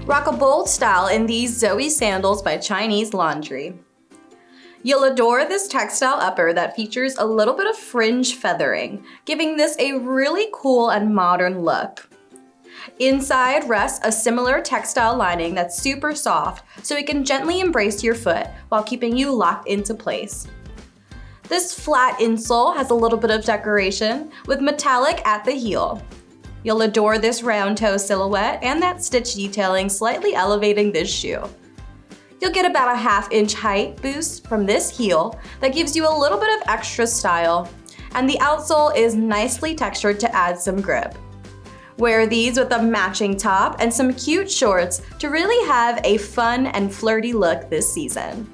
Rock a bold style in these Zoey sandals by Chinese Laundry. You'll adore this textile upper that features a little bit of fringe feathering, giving this a really cool and modern look. Inside rests a similar textile lining that's super soft, so it can gently embrace your foot while keeping you locked into place. This flat insole has a little bit of decoration with metallic at the heel. You'll adore this round toe silhouette and that stitch detailing slightly elevating this shoe. You'll get about a ½ inch height boost from this heel that gives you a little bit of extra style, and the outsole is nicely textured to add some grip. Wear these with a matching top and some cute shorts to really have a fun and flirty look this season.